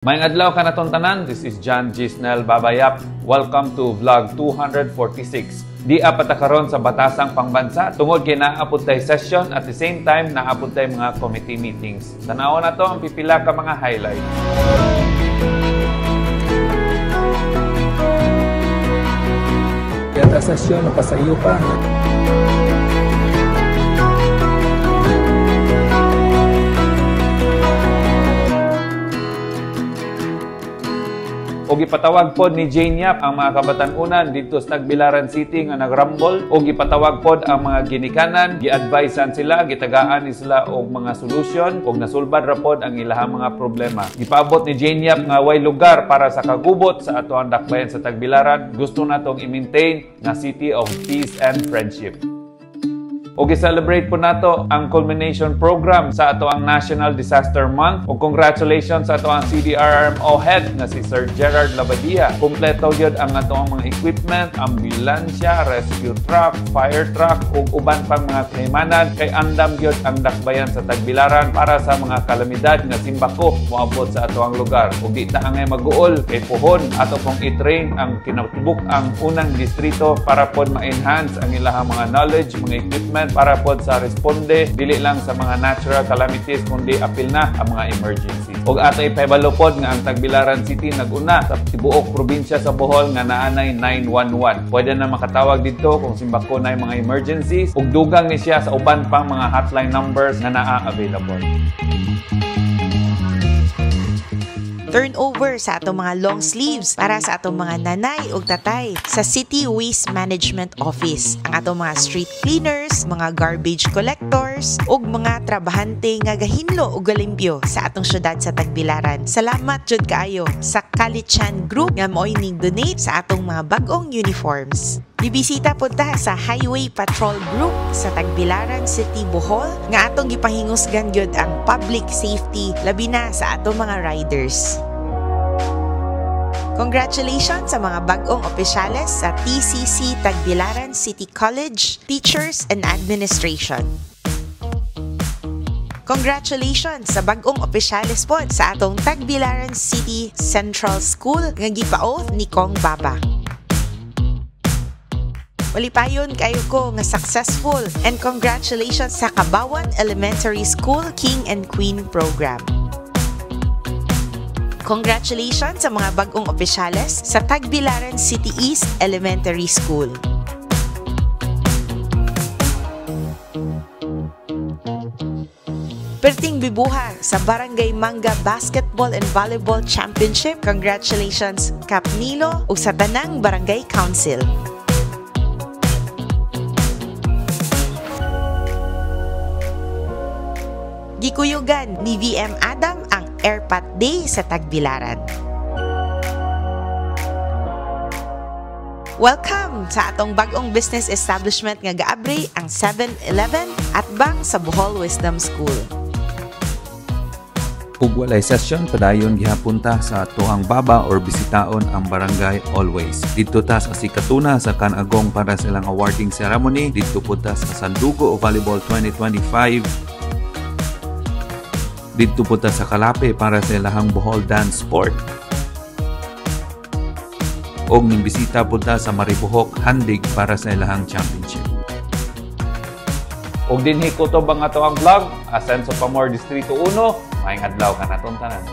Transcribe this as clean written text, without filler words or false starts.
Maayong adlaw kanatong tanan, this is John Gisnel Babayap. Welcome to vlog 246. Di apata karon sa batasang pangbansa tungod kay naapod tay session at the same time naapod tay mga committee meetings. Tanaw na to ang pipila ka mga highlight. Yata session napasayo pa. O gipatawag pod ni Jane Yap ang mga kabatan-unan dito sa Tagbilaran City nga nagrambol. O gipatawag pod ang mga ginikanan, gi-advisean sila, gitagaan ni sila og mga solusyon og nasulbad ra pod ang ilahang mga problema. Gipaabot ni Jane Yap nga way lugar para sa kagubot sa ato ang dakbayan sa Tagbilaran. Gusto natong i-maintain nga city of peace and friendship. O gi-celebrate po nato ang culmination program sa ato ang National Disaster Month. O congratulations sa ato ang CDRRMO head nga si Sir Gerard Labadia. Kumpleto gyud ang ato ang mga equipment, ambulansya, rescue truck, fire truck ug uban pang mga kaymanan kay andam gyud ang dakbayan sa Tagbilaran para sa mga kalamidad nga simbako moabot sa ato ang lugar. Ug di ta angay mag-uol kay puhon ato pong i-train ang kinatubok ang unang distrito para pod ma-enhance ang ilahang mga knowledge, mga equipment para pod sa responde dili lang sa mga natural calamities kundi apil na ang mga emergency. Ug ato ipahibalo pod nga ang Tagbilaran City naguna sa tibuok probinsya sa Bohol nga naanay 911. Pwede na makatawag dito kung simbako na mga emergencies ug dugang ni siya sa uban pang mga hotline numbers nga naa available. Turnover sa atong mga long sleeves para sa atong mga nanay ug tatay sa City Waste Management Office. Ang atong mga street cleaners, mga garbage collectors ug mga trabahante nga gahinlo ug galimpyo sa atong syudad sa Tagbilaran. Salamat jud kaayo sa Kalichan Group nga mo'y nig-donate sa atong mga bag-ong uniforms. Bibisita po ta sa Highway Patrol Group sa Tagbilaran City, Bohol nga atong gipahingusgan gyud ang public safety labi na sa atong mga riders. Congratulations sa mga bag-ong opisyales sa TCC Tagbilaran City College, Teachers and Administration. Congratulations sa bag-ong opisyales po sa atong Tagbilaran City Central School nga gipaoth ni Kong Baba. Walipayon kayo ko nga successful and congratulations sa Kabawan Elementary School King and Queen Program. Congratulations sa mga bagong opisyales sa Tagbilaran City East Elementary School. Perting bibuha sa Barangay Manga Basketball and Volleyball Championship. Congratulations Kap Nilo ug sa tanang Barangay Council. Gikuyugan ni VM Adam ang Airpat Day sa Tagbilaran. Welcome sa atong bag-ong business establishment nga gaabre ang 7-Eleven at bang sa Bohol Wisdom School. Ug walay session padayon gihapunta sa Tuhang Baba or bisitaon ang Barangay Always. Dito ta sa sikatuna sa Kanagong para sa ilang awarding ceremony. Dito po ta sa Sandugo Volleyball 2025. Dito po ta sa Kalape para sa ilahang Bohol Dance Sport. Og nimbisita po ta sa Maribohok Handig para sa ilahang championship. Og dinhi ko to bang ato ang vlog, Asenso Pamor Distrito 1, maayong adlaw kanatong tanan.